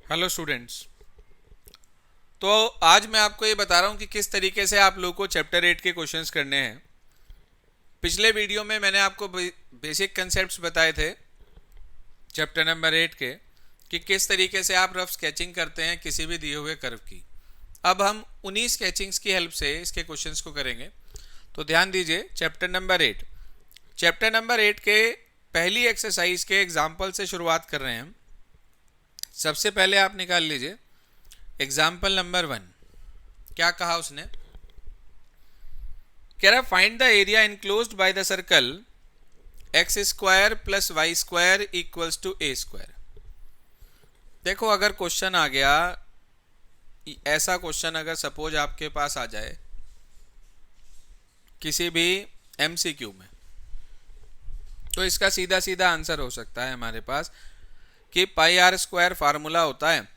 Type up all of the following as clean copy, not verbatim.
Hello students. तो आज मैं आपको ये बता रहा हूँ कि किस तरीके से आप लोगों को चैप्टर 8 के क्वेश्चंस करने हैं। पिछले वीडियो में मैंने आपको बेसिक कंसेप्ट्स बताए थे चैप्टर नंबर 8 के कि किस तरीके से आप रफ स्केचिंग करते हैं किसी भी दिए हुए कर्व की। अब हम उन्हीं स्केचिंग्स की हेल्प से इसके क्वेश्चंस को करेंगे। तो ध्यान दीजिए, चैप्टर नंबर 8 के पहली एक्सरसाइज के एग्जाम्पल से शुरुआत कर रहे हैं हम। सबसे पहले आप निकाल लीजिए एग्जाम्पल नंबर 1। क्या कहा उसने? कह रहा find the area enclosed by the circle x square plus y square equals to a square. देखो, अगर क्वेश्चन आ गया, ऐसा क्वेश्चन अगर सपोज आपके पास आ जाए किसी भी एमसीक्यू में, तो इसका सीधा सीधा आंसर हो सकता है हमारे पास कि पाई आर स्क्वायर फार्मूला होता है,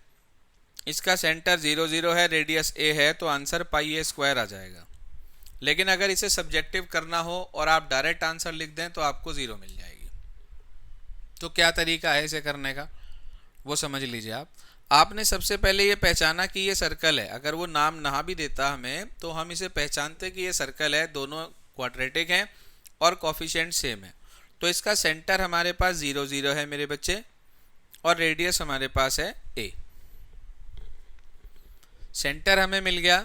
इसका सेंटर 0 0 है, रेडियस ए है, तो आंसर पाई ए स्क्वायर आ जाएगा। लेकिन अगर इसे सब्जेक्टिव करना हो और आप डायरेक्ट आंसर लिख दें तो आपको 0 मिल जाएगी। तो क्या तरीका है इसे करने का, वो समझ लीजिए आप। आपने सबसे पहले ये पहचाना कि ये सर्कल है। अगर वो नाम ना भी देता हमें तो हम इसे पहचानते कि ये सर्कल है, दोनों क्वाड्रेटिक हैं और कोफिशिएंट सेम है। तो इसका सेंटर हमारे पास 0 0 है मेरे बच्चे, और रेडियस हमारे पास है ए। सेंटर हमें मिल गया,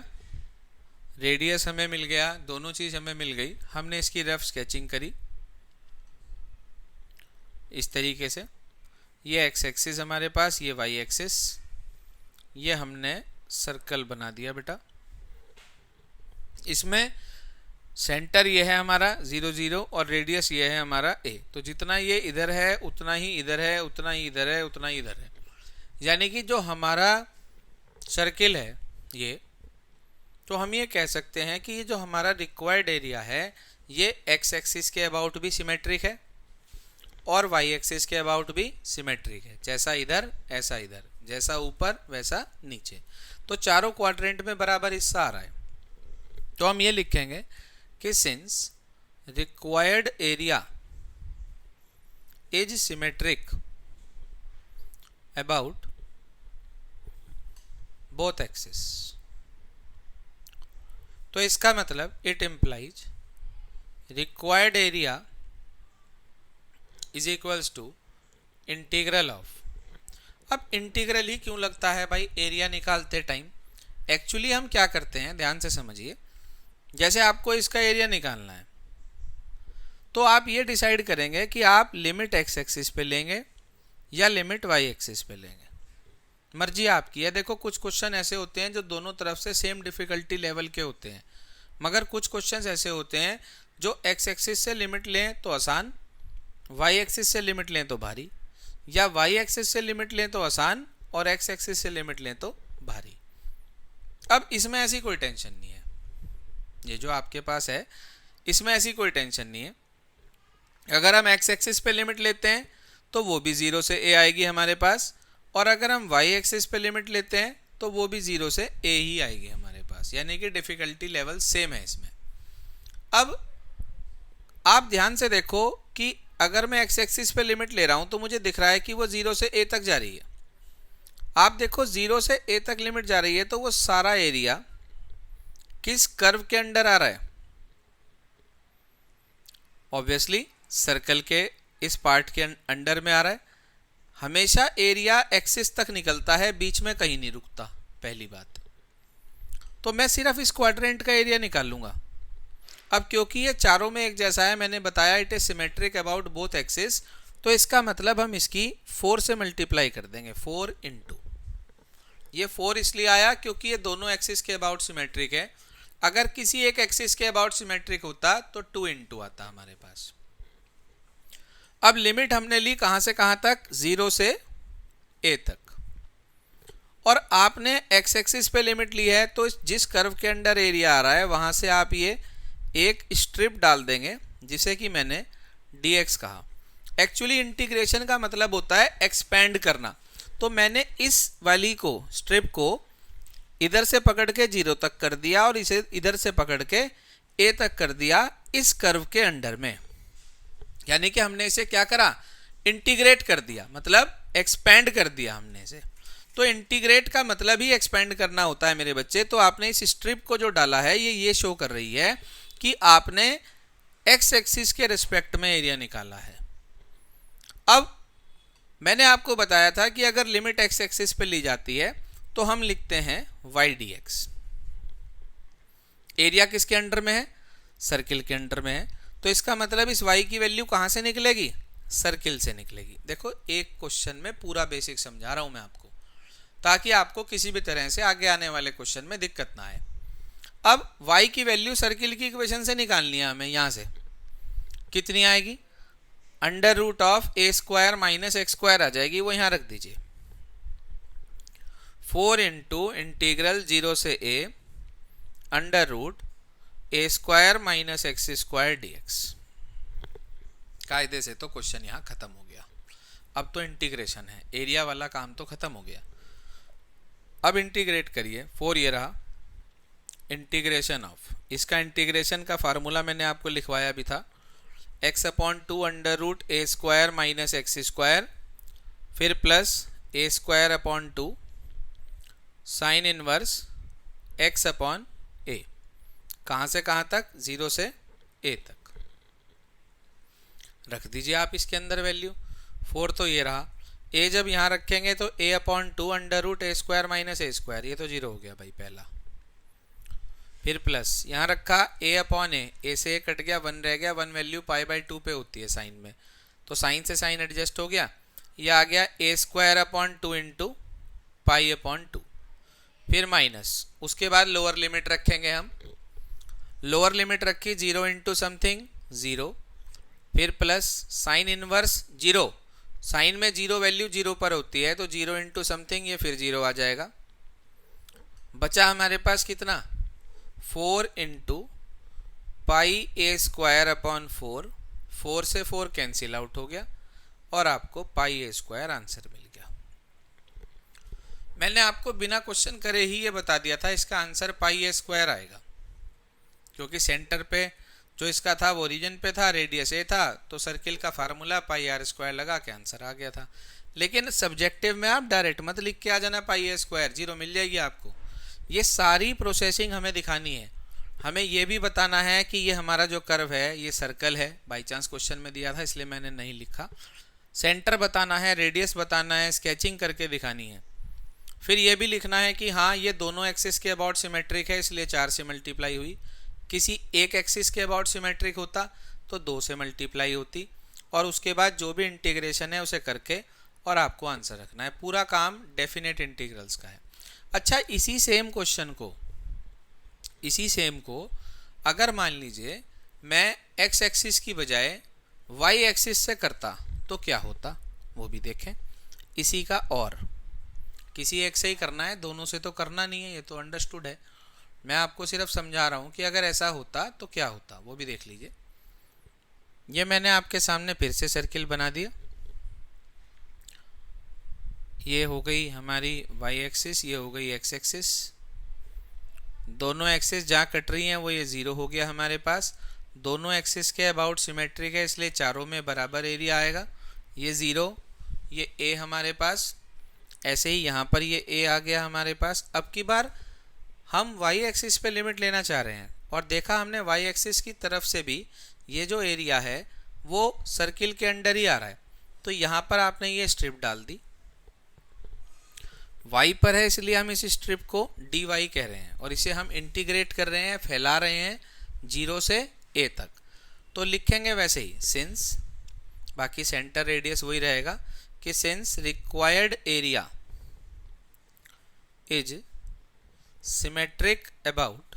रेडियस हमें मिल गया, दोनों चीज हमें मिल गई। हमने इसकी रफ स्केचिंग करी इस तरीके से। ये एक्स एक्सिस हमारे पास, ये वाई एक्सिस, ये हमने सर्कल बना दिया बेटा। इसमें सेंटर ये है हमारा 0 0 और रेडियस ये है हमारा ए। तो जितना ये इधर है उतना ही इधर है, उतना ही इधर है, उतना ही इधर है। यानी कि जो हमारा सर्किल है ये, तो हम ये कह सकते हैं कि ये जो हमारा रिक्वायर्ड एरिया है ये एक्स एक्सिस के अबाउट भी सिमेट्रिक है और वाई एक्सिस के अबाउट भी सिमेट्रिक है। जैसा इधर ऐसा इधर, जैसा ऊपर वैसा नीचे, तो चारों क्वाड्रेंट में बराबर हिस्सा आ रहा है। तो हम ये लिखेंगे कि since required area is symmetric about both axis, तो इसका मतलब it implies required area is equals to integral of. अब इंटीग्रल ही क्यों लगता है भाई एरिया निकालते टाइम? एक्चुअली हम क्या करते हैं, ध्यान से समझिए। जैसे आपको इसका एरिया निकालना है तो आप ये डिसाइड करेंगे कि आप लिमिट एक्स एक्सिस पे लेंगे या लिमिट वाई एक्सिस पे लेंगे, मर्जी आपकी है। देखो, कुछ क्वेश्चन ऐसे होते हैं जो दोनों तरफ से सेम डिफिकल्टी लेवल के होते हैं, मगर कुछ क्वेश्चन ऐसे होते हैं जो एक्स एक्सिस से लिमिट लें तो आसान, वाई एक्सिस से लिमिट लें तो भारी, या वाई एक्सिस से लिमिट लें तो आसान और एक्स एक्सिस से लिमिट लें तो भारी। अब इसमें ऐसी कोई टेंशन नहीं है, ये जो आपके पास है इसमें ऐसी कोई टेंशन नहीं है। अगर हम एक्स एक्सिस पे लिमिट लेते हैं तो वो भी 0 से ए आएगी हमारे पास, और अगर हम वाई एक्सिस पे लिमिट लेते हैं तो वो भी 0 से ए ही आएगी हमारे पास। यानी कि डिफिकल्टी लेवल सेम है इसमें। अब आप ध्यान से देखो कि अगर मैं एक्स एक्सिस पे लिमिट ले रहा हूं तो मुझे दिख रहा है कि वो 0 से ए तक जा रही है। आप देखो, 0 से ए तक लिमिट जा रही है तो वो सारा एरिया किस कर्व के अंडर आ रहा है? ऑब्वियसली सर्कल के इस पार्ट के अंडर में आ रहा है। हमेशा एरिया एक्सिस तक निकलता है, बीच में कहीं नहीं रुकता, पहली बात। तो मैं सिर्फ इस क्वाड्रेंट का एरिया निकाल लूंगा। अब क्योंकि ये चारों में एक जैसा है, मैंने बताया it is symmetric about both axis, तो इसका मतलब हम इसकी 4 से मल्टीप्लाई कर देंगे, 4 इंटू। ये 4 इसलिए आया क्योंकि ये दोनों एक्सिस के अबाउट सिमेट्रिक है। अगर किसी एक एक्सिस के अबाउट सिमेट्रिक होता तो 2 इंटू आता हमारे पास। अब लिमिट हमने ली कहां से कहां तक? 0 से ए तक। और आपने एक्स एक्सिस पे लिमिट ली है तो जिस कर्व के अंडर एरिया आ रहा है वहां से आप ये एक स्ट्रिप डाल देंगे जिसे कि मैंने dx कहा। एक्चुअली इंटीग्रेशन का मतलब होता है एक्सपेंड करना। तो मैंने इस वाली को, स्ट्रिप को इधर से पकड़ के 0 तक कर दिया और इसे इधर से पकड़ के a तक कर दिया इस कर्व के अंडर में। यानी कि हमने इसे क्या करा? इंटीग्रेट कर दिया, मतलब एक्सपेंड कर दिया हमने इसे। तो इंटीग्रेट का मतलब ही एक्सपेंड करना होता है मेरे बच्चे। तो आपने इस स्ट्रिप को जो डाला है ये शो कर रही है कि आपने एक्स एक्सिस के रिस्पेक्ट में एरिया निकाला है। अब मैंने आपको बताया था कि अगर लिमिट एक्स एक्सिस पे ली जाती है तो हम लिखते हैं वाई डी एक्स। एरिया किसके अंडर में है? सर्किल के अंडर में है। तो इसका मतलब इस y की वैल्यू कहां से निकलेगी? सर्किल से निकलेगी। देखो एक क्वेश्चन में पूरा बेसिक समझा रहा हूं मैं आपको, ताकि आपको किसी भी तरह से आगे आने वाले क्वेश्चन में दिक्कत ना आए। अब y की वैल्यू सर्किल की इक्वेशन से निकालनी है हमें। यहां से कितनी आएगी? Under root of a square minus x square आ जाएगी, वो यहां रख दीजिए। 4 इंटू इंटीग्रल 0 से a under root a square minus x square d x. कायदे से तो क्वेश्चन यहाँ खत्म हो गया। अब तो इंटीग्रेशन है, एरिया वाला काम तो खत्म हो गया। अब इंटीग्रेट करिए। 4 ये रहा इंटीग्रेशन ऑफ, इसका इंटीग्रेशन का फार्मूला मैंने आपको लिखवाया भी था, x upon 2 under root a square minus x square, फिर plus a square upon 2 sine inverse x upon a. कहां से कहां तक? 0 से a तक। रख दीजिए आप इसके अंदर वैल्यू। 4 तो ये रहा, a जब यहां रखेंगे तो a upon 2 under root a square minus a square, ये तो 0 हो गया भाई पहला। फिर प्लस यहां रखा a अपॉन ए से a कट गया, 1 रह गया, 1 वैल्यू पाई बाई 2 पे होती है साइन में, तो साइन से साइन एडजस्ट हो गया। ये आ गया a square upon 2 into pi upon 2, फिर माइनस। उसके बाद लोअर लिमिट रखेंगे हम, लोअर लिमिट रखी 0 इंटू समथिंग 0, फिर प्लस साइन इनवर्स 0, साइन में 0 वैल्यू 0 पर होती है, तो 0 इंटू समथिंग, ये फिर 0 आ जाएगा। बचा हमारे पास कितना? 4 इंटू पाई ए स्क्वायर अपॉन 4, 4 से 4 कैंसिल आउट हो गया और आपको पाई ए स्क्वायर आंसर मिल गया। मैंने आपको बिना क्वेश्चन करे ही ये बता दिया था इसका आंसर पाई ए स्क्वायर आएगा, क्योंकि सेंटर पे जो इसका था वो ओरिजिन पे था, रेडियस ए था, तो सर्किल का फार्मूला पाई आर स्क्वायर लगा के आंसर आ गया था। लेकिन सब्जेक्टिव में आप डायरेक्ट मत लिख के आ जाना पाई ए स्क्वायर, 0 मिल जाएगी आपको। ये सारी प्रोसेसिंग हमें दिखानी है। हमें ये भी बताना है कि ये हमारा जो कर्व है ये सर्कल है, बाई चांस क्वेश्चन में दिया था इसलिए मैंने नहीं लिखा। सेंटर बताना है, रेडियस बताना है, स्केचिंग करके दिखानी है। फिर ये भी लिखना है कि हाँ ये दोनों एक्सिस के अबाउट सिमेट्रिक है, इसलिए 4 से मल्टीप्लाई हुई। किसी एक एक्सिस के अबाउट सिमेट्रिक होता तो 2 से मल्टीप्लाई होती, और उसके बाद जो भी इंटीग्रेशन है उसे करके और आपको आंसर रखना है। पूरा काम डेफिनेट इंटीग्रल्स का है। अच्छा, इसी सेम को अगर मान लीजिए मैं एक्स एक्सिस की बजाय वाई एक्सिस से करता तो क्या होता, वो भी देखें। इसी का और किसी एक से ही करना है, दोनों से तो करना नहीं है, ये तो अंडरस्टूड है। मैं आपको सिर्फ समझा रहा हूं कि अगर ऐसा होता तो क्या होता, वो भी देख लीजिए। ये मैंने आपके सामने फिर से सर्किल बना दिया। ये हो गई हमारी वाई एक्सिस, ये हो गई एक्स एक्सिस। दोनों एक्सिस जहाँ कट रही हैं वो ये 0 हो गया हमारे पास। दोनों एक्सिस के अबाउट सिमेट्रिक है, इसलिए चारों में बराबर एरिया आएगा। ये 0, ये ए हमारे पास, ऐसे ही यहाँ पर ये ए आ गया हमारे पास। अब की बार हम वाई एक्सिस पे लिमिट लेना चाह रहे हैं, और देखा हमने वाई एक्सिस की तरफ से भी ये जो एरिया है वो सर्किल के अंडर ही आ रहा है, तो यहाँ पर आपने ये स्ट्रिप डाल दी। y पर है इसलिए हम इस स्ट्रिप को dy कह रहे हैं, और इसे हम इंटीग्रेट कर रहे हैं, फैला रहे हैं 0 से a तक। तो लिखेंगे वैसे ही सिंस, बाकी सेंटर रेडियस वही रहेगा कि since required area is symmetric about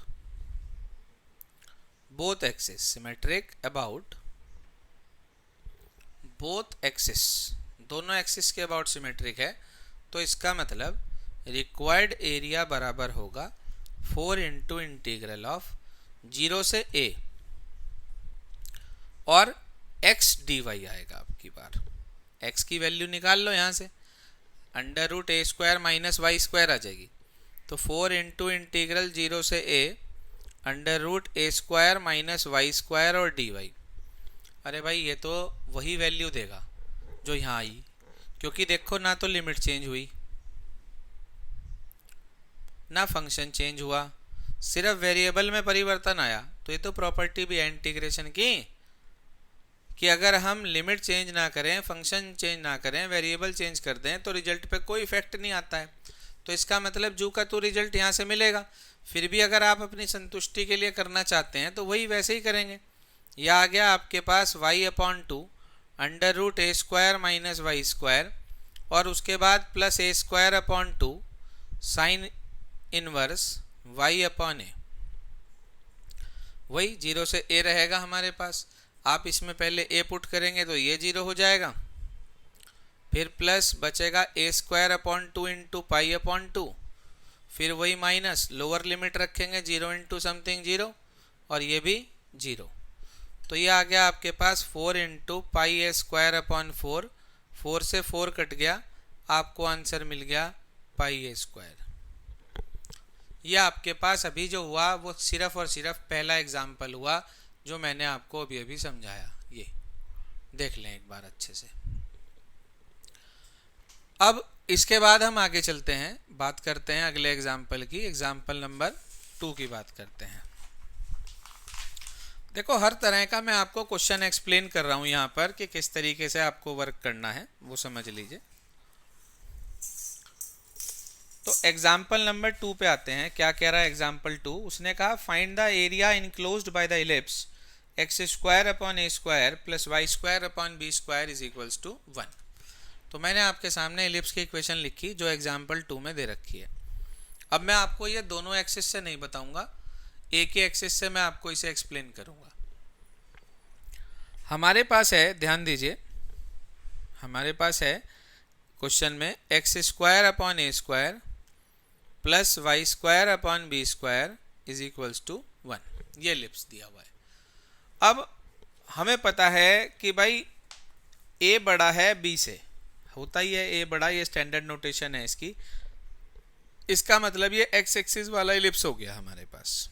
both axis, symmetric about both axis, दोनों एक्सिस के अबाउट सिमेट्रिक है, तो इसका मतलब रिक्वायर्ड एरिया बराबर होगा 4 इंटू इंटीग्रल ऑफ 0 से a और x dy आएगा। आपकी बार x की वैल्यू निकाल लो यहाँ से, under root a square minus y square आ जाएगी, तो 4 इंटू इंटीग्रल 0 से a under root a square minus y square और dy। अरे भाई ये तो वही वैल्यू देगा जो यहाँ आई, क्योंकि देखो ना तो लिमिट चेंज हुई, ना फंक्शन चेंज हुआ, सिर्फ वेरिएबल में परिवर्तन आया। तो ये तो प्रॉपर्टी भी है इंटीग्रेशन की कि अगर हम लिमिट चेंज ना करें, फंक्शन चेंज ना करें, वेरिएबल चेंज कर दें तो रिजल्ट पे कोई इफेक्ट नहीं आता है। तो इसका मतलब जू का तो रिजल्ट यहाँ से मिलेगा। फिर भी अगर आप अपनी संतुष्टि के लिए करना चाहते हैं तो वही वैसे ही करेंगे। यह आ गया आपके पास y/2 under root a square minus y square और उसके बाद plus a²/2 sine inverse y/a। वही 0 से a रहेगा हमारे पास। आप इसमें पहले a पुट करेंगे तो ये 0 हो जाएगा, फिर प्लस बचेगा a²/2 इंटू π/2, फिर वही माइनस, लोअर लिमिट रखेंगे 0 इंटू समथिंग 0 और ये भी 0। तो ये आ गया आपके पास 4 इंटू πa²/4, 4 से 4 कट गया, आपको आंसर मिल गया πa²। यह आपके पास अभी जो हुआ वो सिर्फ और सिर्फ पहला एग्जाम्पल हुआ जो मैंने आपको अभी अभी समझाया। ये देख लें एक बार अच्छे से। अब इसके बाद हम आगे चलते हैं, बात करते हैं अगले एग्जाम्पल की। एग्जाम्पल नंबर 2 की बात करते हैं। देखो हर तरह का मैं आपको क्वेश्चन एक्सप्लेन कर रहा हूं यहाँ पर कि किस तरीके से आपको वर्क करना है, वो समझ लीजिए। तो एग्जाम्पल नंबर 2 पे आते हैं। क्या कह रहा है एग्जाम्पल 2? उसने कहा find the area enclosed by the ellipse x² / a² plus y² / b² is equals to 1। तो मैंने आपके सामने इलिप्स की इक्वेशन लिखी जो एग्जाम्पल 2 में दे रखी है। अब मैं आपको ये दोनों एक्सिस से नहीं बताऊंगा, एक ही एक्सिस से मैं आपको इसे एक्सप्लेन करूंगा। हमारे पास है, ध्यान दीजिए, हमारे पास है क्वेश्चन में x² / a² plus y² / b² is equals to 1। ये इलिप्स दिया हुआ है। अब हमें पता है कि भाई a बड़ा है b से, होता ही है a बड़ा, ये स्टैंडर्ड नोटेशन है इसकी। इसका मतलब ये x एक्सिस वाला इलिप्स हो गया हमारे पास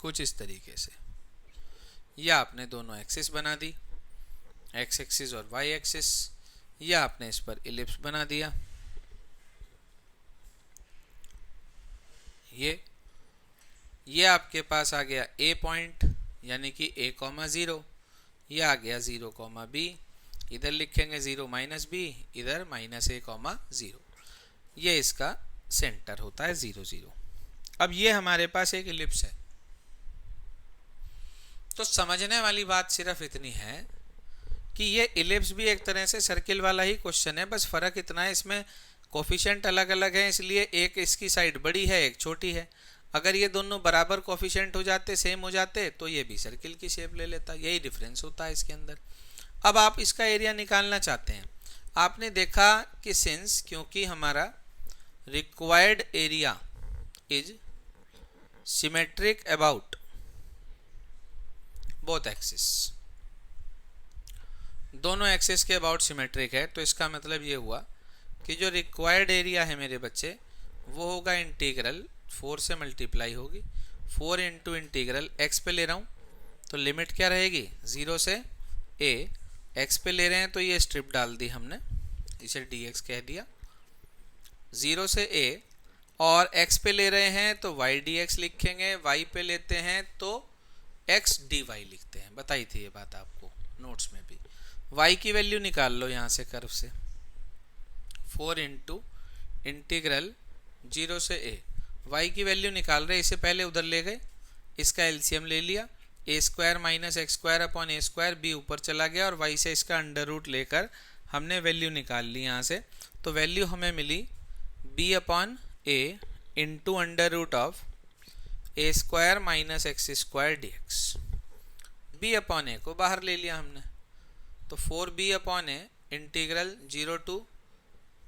कुछ इस तरीके से। या आपने दोनों एक्सिस बना दी, x एक्सिस और y एक्सिस, या आपने इस पर इलिप्स बना दिया। ये आपके पास आ गया a पॉइंट यानी कि a, 0। ये आ गया 0, b, इधर लिखेंगे 0 - b, इधर -a, 0। ये इसका सेंटर होता है 0, 0। अब ये हमारे पास एक इलिप्स है। तो समझने वाली बात सिर्फ इतनी है कि ये इलिप्स भी एक तरह से सर्किल वाला ही क्वेश्चन है, बस फर्क इतना है इसमें कोफिशिएंट अलग अलग है, इसलिए एक इसकी साइड बड़ी है, एक छोटी है। अगर ये दोनों बराबर कोफिशिएंट हो जाते, सेम हो जाते, तो ये भी सर्किल की शेप ले लेता। यही डिफरेंस होता है इसके अंदर। अब आप इसका एरिया निकालना चाहते हैं। आपने देखा कि सिंस, क्योंकि हमारा required area is symmetric about both axis, दोनों एक्सिस के अबाउट सिमेट्रिक है, तो इसका मतलब ये हुआ कि जो रिक्वायर्ड एरिया है मेरे बच्चे वो होगा इंटीग्रल 4 से मल्टीप्लाई होगी, 4 इंटू इंटीग्रल x पे ले रहा हूँ तो लिमिट क्या रहेगी 0 से a, x पे ले रहे हैं तो ये स्ट्रिप डाल दी हमने, इसे dx कह दिया, 0 से a, और x पे ले रहे हैं तो y dx लिखेंगे, y पे लेते हैं तो x dy लिखते हैं। बताई थी ये बात आपको नोट्स में भी। y की वैल्यू निकाल लो यहाँ से कर्व से, 4 इंटू इंटीग्रल 0 से a, y की वैल्यू निकाल रहे, इसे पहले उधर ले गए, इसका एलसीएम ले लिया, a² - x² a², b ऊपर चला गया और y से इसका अंडर रूट लेकर हमने वैल्यू निकाल ली यहाँ से। तो वैल्यू हमें मिली b/a into under root of a² - x² dx। b/a को बाहर ले लिया हमने, तो 4b/a इंटीग्रल 0 टू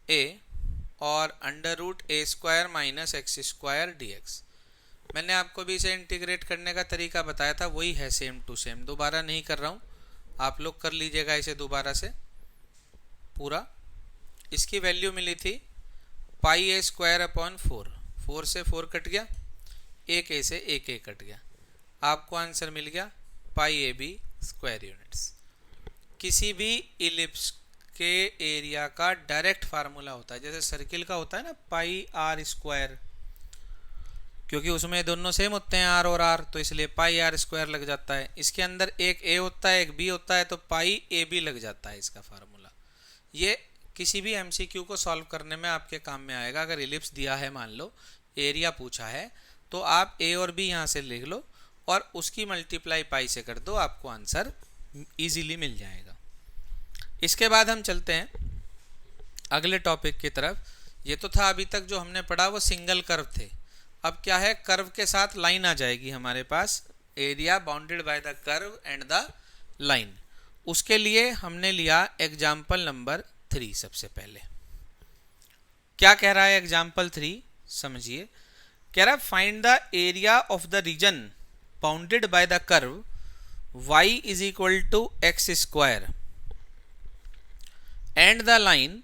a और under root a² - x² dx। मैंने आपको भी इसे इंटीग्रेट करने का तरीका बताया था, वही है सेम टू सेम, दोबारा नहीं कर रहा हूँ, आप लोग कर लीजिएगा इसे दोबारा से पूरा। इसकी वैल्यू मिली थी πa²/4, 4 से 4 कट गया, एक a से एक a कट गया, आपको आंसर मिल गया πab² यूनिट्स। किसी भी इलिप्स के एरिया का डायरेक्ट फार्मूला होता है। जैसे सर्किल का होता है ना पाई आर स्क्वायर, क्योंकि उसमें दोनों सेम होते हैं आर और आर, तो इसलिए पाई आर स्क्वायर लग जाता है। इसके अंदर एक ए होता है एक बी होता है, तो पाई ए बी लग जाता है इसका फार्मूला। ये किसी भी एमसीक्यू को सॉल्व करने में आपके काम में आएगा। अगर इलिप्स दिया है, मान लो एरिया पूछा है, तो आप ए और बी यहाँ से लिख लो और उसकी मल्टीप्लाई पाई से कर दो, आपको आंसर इजीली मिल जाएगा। इसके बाद हम चलते हैं अगले टॉपिक की तरफ। ये तो था अभी तक जो हमने पढ़ा वो सिंगल कर्व थे। अब क्या है, कर्व के साथ लाइन आ जाएगी हमारे पास, area bounded by the curve and the line. उसके लिए हमने लिया एग्जाम्पल नंबर 3। सबसे पहले क्या कह रहा है एग्जाम्पल 3, समझिए। कह रहा है find the area of the region bounded by the curve y is equal to x square and the line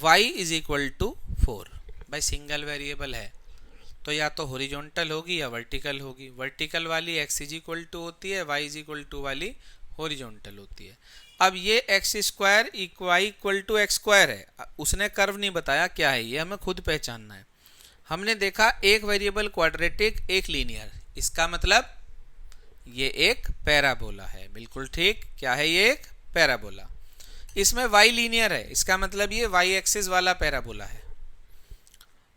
y is equal to 4। भाई सिंगल वेरिएबल है तो या तो हॉरिजॉन्टल होगी या वर्टिकल होगी। वर्टिकल वाली x इज इक्वल टू होती है, y इज इक्वल टू वाली हॉरिजॉन्टल होती है। अब ये x square y equal to x square है, उसने कर्व नहीं बताया क्या है, ये हमें खुद पहचानना है। हमने देखा एक वेरिएबल क्वाड्रेटिक एक लीनियर, इसका मतलब ये एक पैराबोला है। बिल्कुल ठीक, क्या है ये एक पैराबोला। इसमें y लीनियर है, इसका मतलब ये y एक्सिस वाला पैराबोला है।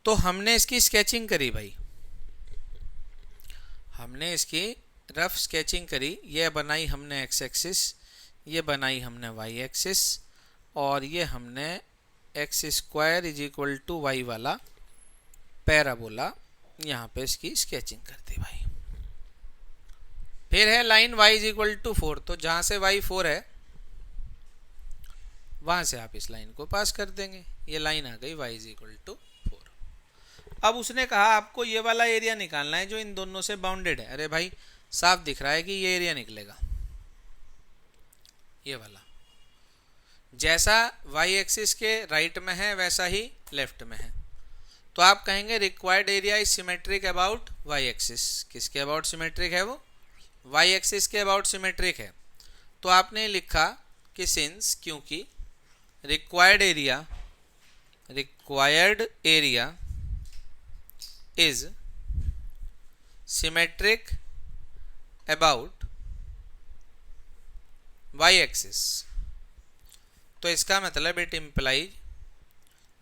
तो हमने इसकी स्केचिंग करी भाई, हमने इसकी रफ स्केचिंग करी। ये बनाई हमने x एक्सिस, ये बनाई हमने y एक्सिस, और ये हमने x square is equal to y वाला पैराबोला यहाँ पे इसकी स्केचिंग कर दी भाई। फिर है line y is equal to 4, तो जहाँ से y 4 है वहाँ से आप इस लाइन को पास कर देंगे, ये लाइन आ गई y इज इक्वल टू 4। अब उसने कहा आपको ये वाला एरिया निकालना है जो इन दोनों से बाउंडेड है। अरे भाई साफ दिख रहा है कि ये एरिया निकलेगा, ये वाला जैसा y एक्सिस के राइट में है वैसा ही लेफ्ट में है। तो आप कहेंगे required area is symmetric about y axis. किसके अबाउट सिमेट्रिक है वो? y एक्सिस के अबाउट सिमेट्रिक है। तो आपने लिखा कि सिंस, क्योंकि required area is symmetric about y axis, तो इसका मतलब it implies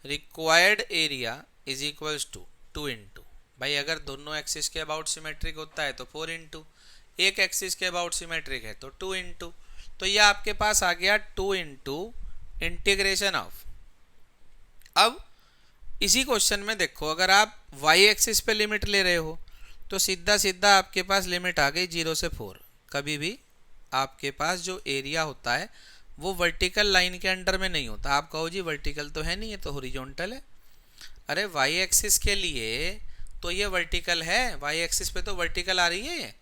required area is equals to 2 into, भाई अगर दोनों एक्सिस के अबाउट सिमेट्रिक होता है तो 4 इंटू, एक एक्सिस के अबाउट सिमेट्रिक है तो 2 इंटू। तो ये आपके पास आ गया 2 इंटू इंटीग्रेशन ऑफ। अब इसी क्वेश्चन में देखो, अगर आप y एक्सिस पे लिमिट ले रहे हो तो सीधा सीधा आपके पास लिमिट आ गई 0 से 4। कभी भी आपके पास जो एरिया होता है वो वर्टिकल लाइन के अंडर में नहीं होता। आप कहो जी वर्टिकल तो है नहीं, ये तो हॉरिजॉन्टल है। अरे y एक्सिस के लिए तो ये वर्टिकल है, y एक्सिस पे तो वर्टिकल आ रही है ये।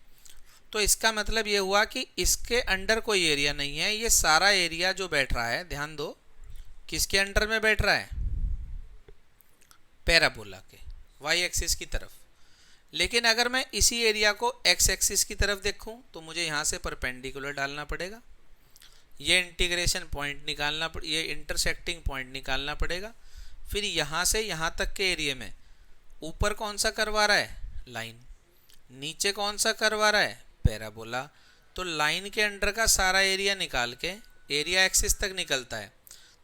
तो इसका मतलब ये हुआ कि इसके अंडर कोई एरिया नहीं है। ये सारा एरिया जो बैठ रहा है, ध्यान दो, किसके अंडर में बैठ रहा है? पैराबोला के y एक्सिस की तरफ। लेकिन अगर मैं इसी एरिया को x एक्सिस की तरफ देखूं तो मुझे यहाँ से परपेंडिकुलर डालना पड़ेगा, ये इंटीग्रेशन पॉइंट निकालना, ये इंटरसेक्टिंग पॉइंट निकालना पड़ेगा। फिर यहाँ से यहाँ तक के एरिया में ऊपर कौन सा कर्व आ रहा है? लाइन। नीचे कौन सा कर्व आ रहा है? पैराबोला। तो लाइन के अंडर का सारा एरिया निकाल के, एरिया एक्सिस तक निकलता है,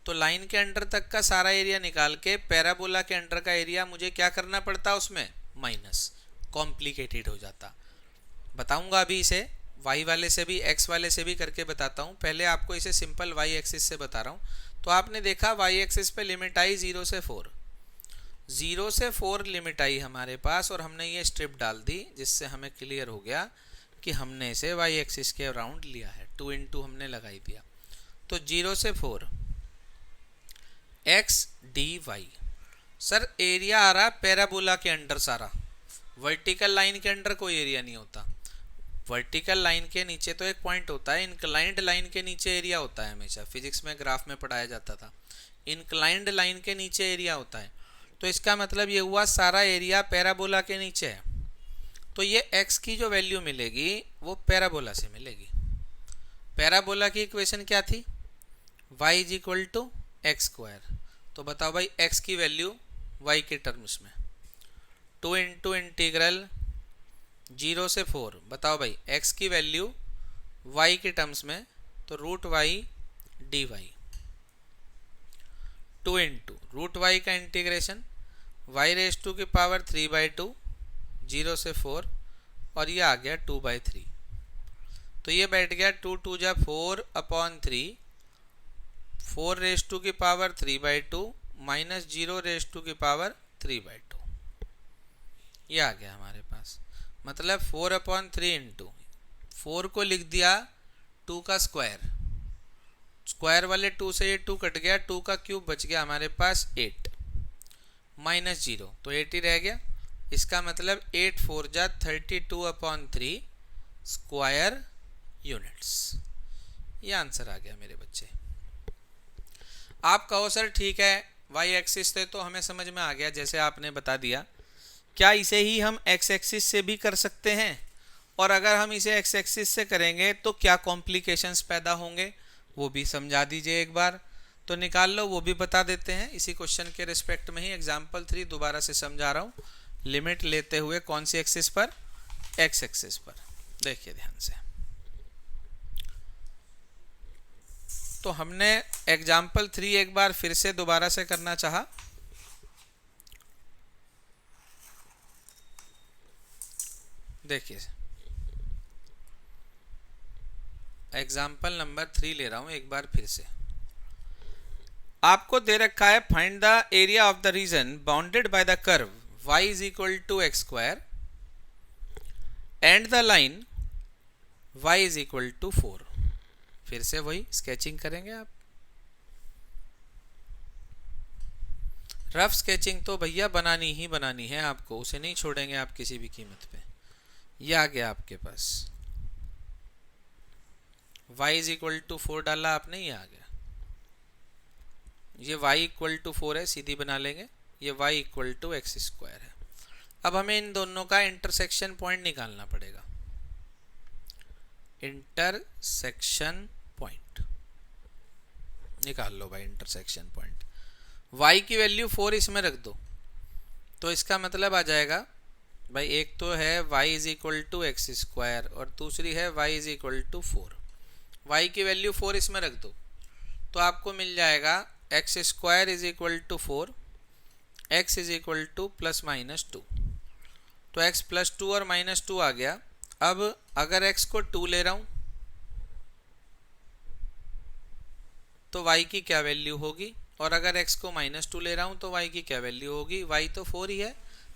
तो लाइन के अंडर तक का सारा एरिया निकाल के पैराबोला के अंडर का एरिया मुझे क्या करना पड़ता उसमें? माइनस। कॉम्प्लिकेटेड हो जाता। बताऊंगा अभी इसे y वाले से भी x वाले से भी करके बताता हूँ। पहले आपको इसे सिंपल y एक्सिस से बता रहा हूँ। तो आपने देखा y एक्सिस पे लिमिट आई 0 से 4, 0 से 4 लिमिट आई हमारे पास, और हमने ये स्ट्रिप डाल दी जिससे हमें क्लियर हो गया कि हमने इसे y एक्सिस के अराउंड लिया है। 2 इंटू हमने लगाई दिया। तो 0 से 4 x dy। सर एरिया आ रहा पैराबोला के अंडर सारा, वर्टिकल लाइन के अंडर कोई एरिया नहीं होता। वर्टिकल लाइन के नीचे तो एक पॉइंट होता है, इंक्लाइंड लाइन के नीचे एरिया होता है। हमेशा फिजिक्स में ग्राफ में पढ़ाया जाता था, इंक्लाइंड लाइन के नीचे एरिया होता है। तो इसका मतलब ये हुआ सारा एरिया पैराबोला के नीचे है। तो ये x की जो वैल्यू मिलेगी वो पैराबोला से मिलेगी। पैराबोला की इक्वेशन क्या थी? y is equal to x square. तो बताओ भाई x की वैल्यू y के टर्म्स में, 2 इंटू इंटीग्रल 0 से 4। बताओ भाई x की वैल्यू y के टर्म्स में, तो root y d y, 2 into root y का इंटीग्रेशन y रेज टू की पावर 3/2, 0 से 4, और ये आ गया 2/3। तो ये बैठ गया 2 2 जा 4/3, 4 रेज टू की पावर 3/2 माइनस 0 रेज टू की पावर 3/2। ये आ गया हमारे पास, मतलब 4/3 इंटू 4 को लिख दिया 2 का स्क्वायर, स्क्वायर वाले 2 से ये 2 कट गया, 2 का क्यूब बच गया हमारे पास 8 माइनस 0, तो 8 ही रह गया। इसका मतलब 8 4 जा 32/3 स्क्वायर यूनिट्स। ये आंसर आ गया मेरे बच्चे। आप कहो सर ठीक है वाई एक्सिस से तो हमें समझ में आ गया जैसे आपने बता दिया, क्या इसे ही हम एक्स एक्सिस से भी कर सकते हैं? और अगर हम इसे एक्स एक्सिस से करेंगे तो क्या कॉम्प्लिकेशंस पैदा होंगे, वो भी समझा दीजिए एक बार। तो निकाल लो, वो भी बता देते हैं इसी क्वेश्चन के रिस्पेक्ट में ही। एग्जाम्पल 3 दोबारा से समझा रहा हूँ, लिमिट लेते हुए कौन सी एक्सिस पर? एक्स एक्सिस पर। देखिए ध्यान से, तो हमने एग्जाम्पल 3 एक बार फिर से दोबारा से करना चाहा। देखिए एग्जाम्पल नंबर 3 ले रहा हूं एक बार फिर से। आपको दे रखा है find the area of the region bounded by the curve y is equal to x square and the line y is equal to 4। फिर से वही स्केचिंग करेंगे आप। रफ स्केचिंग तो भैया बनानी ही बनानी है आपको, उसे नहीं छोड़ेंगे आप किसी भी कीमत पे। ये आ गया आपके पास, y इज इक्वल टू 4 डाला आपने, ये आ गया। ये y इक्वल टू 4 है, सीधी बना लेंगे। ये y equal to x square है। अब हमें इन दोनों का इंटरसेक्शन पॉइंट निकालना पड़ेगा। इंटरसेक्शन पॉइंट निकाल लो भाई। इंटरसेक्शन पॉइंट y की वैल्यू 4 इसमें रख दो, तो इसका मतलब आ जाएगा भाई, एक तो है y is equal to x square और दूसरी है y is equal to 4। y की वैल्यू 4 इसमें रख दो, तो आपको मिल जाएगा x square is equal to 4, x is equal to plus minus 2। तो x प्लस 2 और माइनस 2 आ गया। अब अगर x को 2 ले रहा हूं तो y की क्या वैल्यू होगी, और अगर x को माइनस 2 ले रहा हूं तो y की क्या वैल्यू होगी? y तो 4 ही है,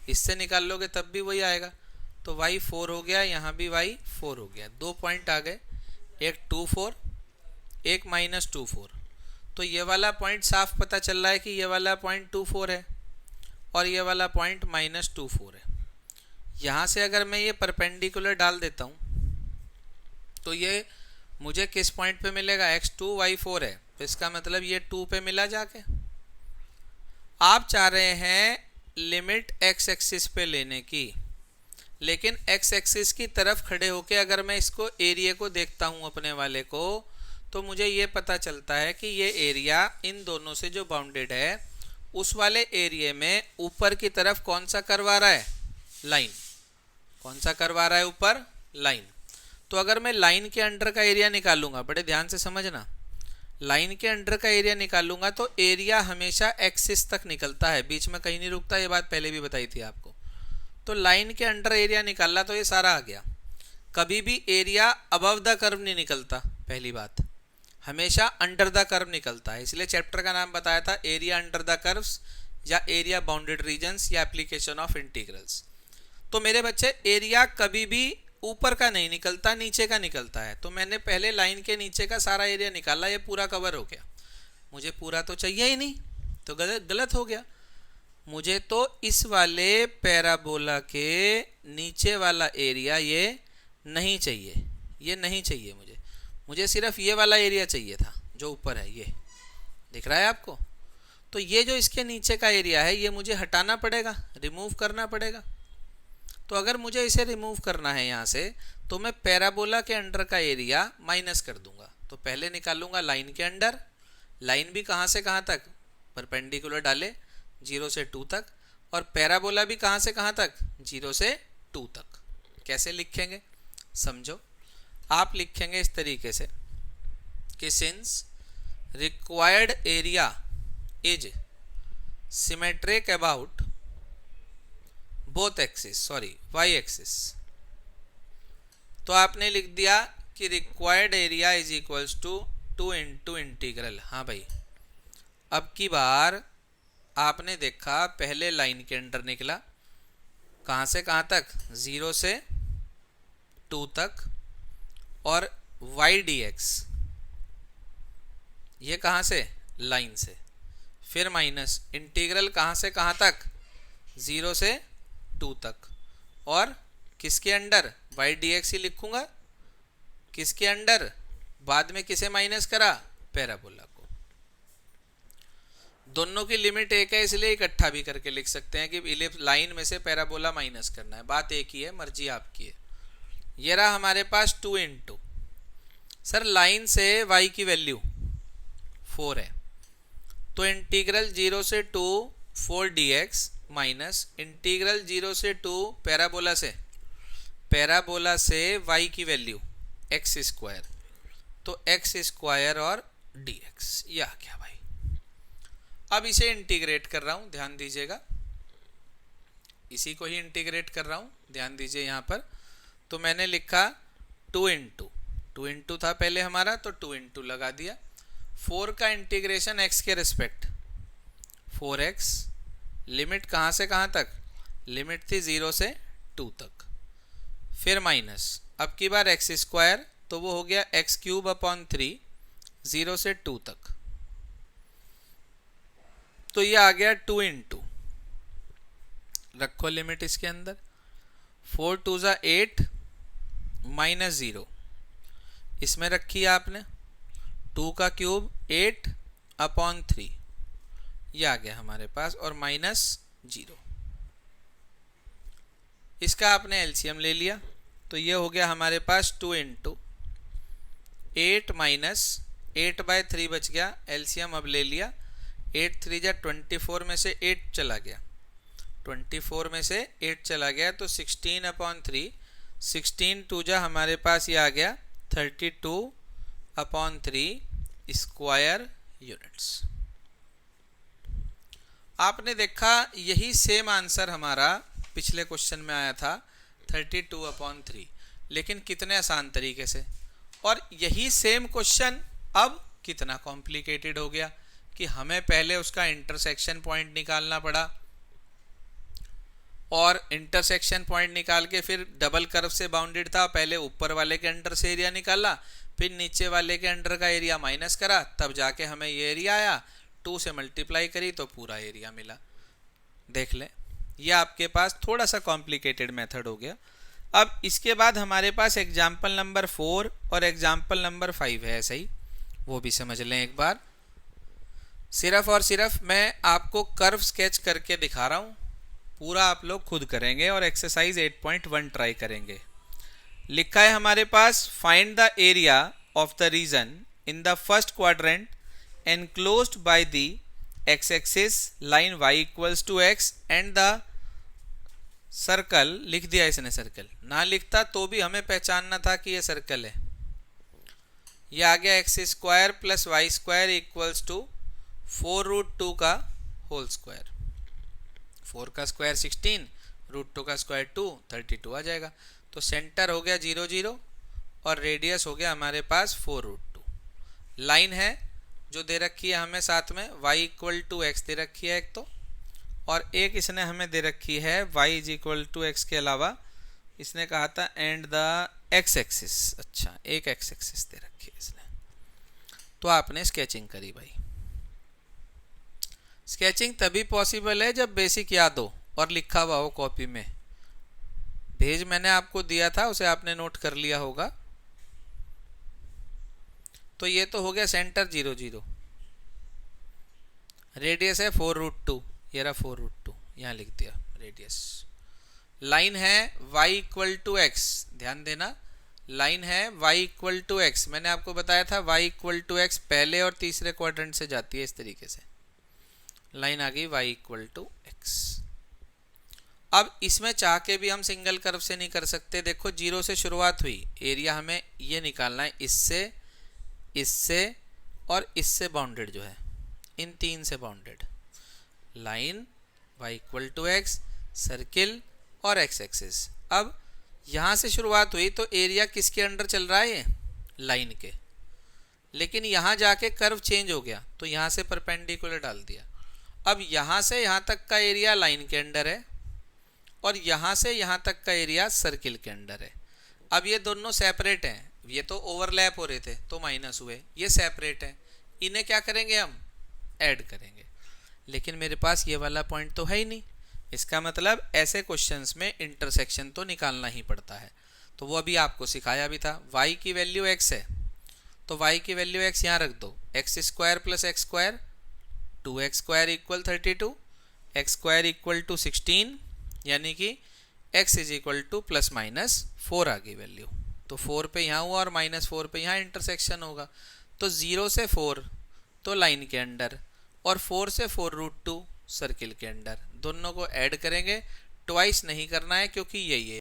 इससे निकाल लोगे तब भी वही आएगा। तो y 4 हो गया, यहाँ भी y 4 हो गया। 2 पॉइंट आ गए, एक 2 4, एक माइनस 2 4। तो ये वाला पॉइंट साफ पता चल रहा है कि ये वाला पॉइंट 2 4 है और ये वाला पॉइंट माइनस 2 4 है। यहाँ से अगर मैं ये परपेंडिकुलर डाल देता हूँ तो ये मुझे किस पॉइंट पे मिलेगा? x2 y4 है, तो इसका मतलब ये 2 पे मिला जाके। आप चाह रहे हैं लिमिट x एक्सिस पे लेने की, लेकिन x एक्सिस की तरफ खड़े होके अगर मैं इसको एरिया को देखता हूँ अपने वाले को, तो मुझे ये पता चलता है कि ये एरिया इन दोनों से जो बाउंडेड है उस वाले एरिया में ऊपर की तरफ कौन सा करवा रहा है? लाइन। कौन सा करवा रहा है ऊपर? लाइन। तो अगर मैं लाइन के अंडर का एरिया निकालूंगा, बड़े ध्यान से समझना, लाइन के अंडर का एरिया निकालूंगा तो एरिया हमेशा एक्सिस तक निकलता है, बीच में कहीं नहीं रुकता। ये बात पहले भी बताई थी आपको। तो लाइन के अंडर एरिया निकाला तो ये सारा आ गया। कभी भी एरिया अबव द कर्व नहीं निकलता, पहली बात, हमेशा अंडर द कर्व निकलता है। इसलिए चैप्टर का नाम बताया था एरिया अंडर द कर्व्स या एरिया बाउंडेड रीजन्स या एप्लीकेशन ऑफ इंटीग्रल्स। तो मेरे बच्चे एरिया कभी भी ऊपर का नहीं निकलता, नीचे का निकलता है। तो मैंने पहले लाइन के नीचे का सारा एरिया निकाला, ये पूरा कवर हो गया। मुझे पूरा तो चाहिए ही नहीं, तो गलत हो गया। मुझे तो इस वाले पैराबोला के नीचे वाला एरिया ये नहीं चाहिए, ये नहीं चाहिए मुझे सिर्फ ये वाला एरिया चाहिए था जो ऊपर है। ये दिख रहा है आपको? तो ये जो इसके नीचे का एरिया है ये मुझे हटाना पड़ेगा, रिमूव करना पड़ेगा। तो अगर मुझे इसे रिमूव करना है यहाँ से, तो मैं पैराबोला के अंडर का एरिया माइनस कर दूंगा। तो पहले निकालूंगा लाइन के अंडर, लाइन भी कहाँ से कहाँ तक, परपेंडिकुलर डाले 0 से 2 तक, और पैराबोला भी कहाँ से कहाँ तक, 0 से 2 तक। कैसे लिखेंगे समझो। आप लिखेंगे इस तरीके से कि since required area is symmetric about both axis, sorry y axis, तो आपने लिख दिया कि required area is equals to 2 into integral. हाँ भाई, अब की बार आपने देखा पहले लाइन के अंदर निकला कहाँ से कहाँ तक, 0 से 2 तक, और वाई डी एक्स ये कहाँ से, लाइन से, फिर माइनस इंटीग्रल कहाँ से कहाँ तक, 0 से 2 तक, और किसके अंडर, वाई डी एक्स ही लिखूंगा, किसके अंडर, बाद में किसे माइनस करा, पैराबोला को। दोनों की लिमिट एक है इसलिए इकट्ठा भी करके लिख सकते हैं कि इलिप्स लाइन में से पैराबोला माइनस करना है, बात एक ही है, मर्जी आपकी है। ये रहा हमारे पास 2 इंटू, सर लाइन से y की वैल्यू 4 है, तो इंटीग्रल 0 से 2 4 dx माइनस इंटीग्रल 0 से 2 पैराबोला से y की वैल्यू x स्क्वायर, तो x स्क्वायर और dx, ये आ गया भाई। अब इसे इंटीग्रेट कर रहा हूं, ध्यान दीजिएगा, इसी को ही इंटीग्रेट कर रहा हूं, ध्यान दीजिए यहां पर। तो मैंने लिखा 2 इंटू था पहले हमारा, तो 2 इंटू लगा दिया। 4 का इंटीग्रेशन x के रिस्पेक्ट 4x, लिमिट कहाँ से कहाँ तक, लिमिट थी 0 से 2 तक, फिर माइनस अब की बार x स्क्वायर, तो वो हो गया x क्यूब अपॉन 3 0 से 2 तक, तो ये आ गया 2 इंटू, रखो लिमिट इसके अंदर, 4 2 ज़ा 8 माइनस 0, इसमें रखी आपने 2 का क्यूब 8 अपॉन 3, ये आ गया हमारे पास, और माइनस 0, इसका आपने एलसीएम ले लिया, तो ये हो गया हमारे पास 2 इंटू 8 माइनस 8/3 बच गया, एलसीएम अब ले लिया, 8 3 जा 24 में से 8 चला गया, 24 में से 8 चला गया, तो 16 अपॉन 3, 16 2 जा हमारे पास ये आ गया 32 अपॉन 3 स्क्वायर यूनिट्स। आपने देखा यही सेम आंसर हमारा पिछले क्वेश्चन में आया था 32 अपॉन 3, लेकिन कितने आसान तरीके से, और यही सेम क्वेश्चन अब कितना कॉम्प्लिकेटेड हो गया कि हमें पहले उसका इंटरसेक्शन पॉइंट निकालना पड़ा, और इंटरसेक्शन पॉइंट निकाल के फिर डबल कर्व से बाउंडेड था, पहले ऊपर वाले के अंडर से एरिया निकाला, फिर नीचे वाले के अंडर का एरिया माइनस करा, तब जाके हमें ये एरिया आया, 2 से मल्टीप्लाई करी तो पूरा एरिया मिला। देख लें, ये आपके पास थोड़ा सा कॉम्प्लिकेटेड मेथड हो गया। अब इसके बाद हमारे पास एग्जाम्पल नंबर 4 और एग्जाम्पल नंबर 5 है, ऐसा ही, वो भी समझ लें एक बार। सिर्फ और सिर्फ मैं आपको कर्व स्केच करके दिखा रहा हूँ, पूरा आप लोग खुद करेंगे और एक्सरसाइज 8.1 ट्राई करेंगे। लिखा है हमारे पास, find the area of the region in the first quadrant enclosed by the x axis line y equals to x and the circle, लिख दिया इसने सर्कल, ना लिखता तो भी हमें पहचानना था कि ये सर्कल है। ये आ गया x square plus y square equals to 4√2 का होल स्क्वायर, 4 का स्क्वायर 16, √2 का स्क्वायर 2, 32 आ जाएगा। तो सेंटर हो गया 0 0 और रेडियस हो गया हमारे पास 4√2। लाइन है जो दे रखी है हमें साथ में y इक्वल टू एक्स दे रखी है एक तो, और एक इसने हमें दे रखी है y is equal to x के अलावा इसने कहा था एंड द एक्स एक्सिस, अच्छा एक एक्स एक्सिस दे रखी है इसने। तो आपने स्केचिंग करी भाई। स्केचिंग तभी पॉसिबल है जब बेसिक याद हो और लिखा हुआ हो कॉपी में। भेज मैंने आपको दिया था, उसे आपने नोट कर लिया होगा। तो ये तो हो गया सेंटर 0 0, रेडियस है 4√2, ये रहा 4√2, यहाँ लिख दिया रेडियस। लाइन है y इक्वल टू एक्स, ध्यान देना लाइन है y इक्वल टू एक्स, मैंने आपको बताया था y इक्वल टू एक्स पहले और तीसरे क्वाड्रेंट से जाती है, इस तरीके से लाइन आ गई y इक्वल टू एक्स। अब इसमें चाह के भी हम सिंगल कर्व से नहीं कर सकते, देखो जीरो से शुरुआत हुई, एरिया हमें ये निकालना है, इससे इससे और इससे बाउंडेड जो है, इन तीन से bounded line y equal to x, circle और x एक्सिस। अब यहाँ से शुरुआत हुई तो एरिया किसके अंडर चल रहा है, ये लाइन के, लेकिन यहाँ जाके कर्व चेंज हो गया तो यहाँ से परपेंडिकुलर डाल दिया। अब यहाँ से यहाँ तक का एरिया लाइन के अंडर है और यहाँ से यहाँ तक का एरिया सर्किल के अंडर है। अब ये दोनों सेपरेट हैं, ये तो ओवरलैप हो रहे थे तो माइनस हुए, ये सेपरेट हैं, इन्हें क्या करेंगे हम ऐड करेंगे, लेकिन मेरे पास ये वाला पॉइंट तो है ही नहीं। इसका मतलब ऐसे क्वेश्चंस में इंटरसेक्शन तो निकालना ही पड़ता है, तो वो अभी आपको सिखाया भी था। y की वैल्यू x है तो y की वैल्यू x यहाँ रख दो, x square plus x square 2x square equal 32, x square equal to 16, यानी कि x is equal to plus minus 4 आ गई वैल्यू। तो 4 पे यहाँ हुआ और -4 पे यहाँ इंटरसेक्शन होगा, तो 0 से 4 तो लाइन के अंडर और 4 से 4√2 सर्किल के अंडर, दोनों को ऐड करेंगे, ट्वाइस नहीं करना है क्योंकि यही है।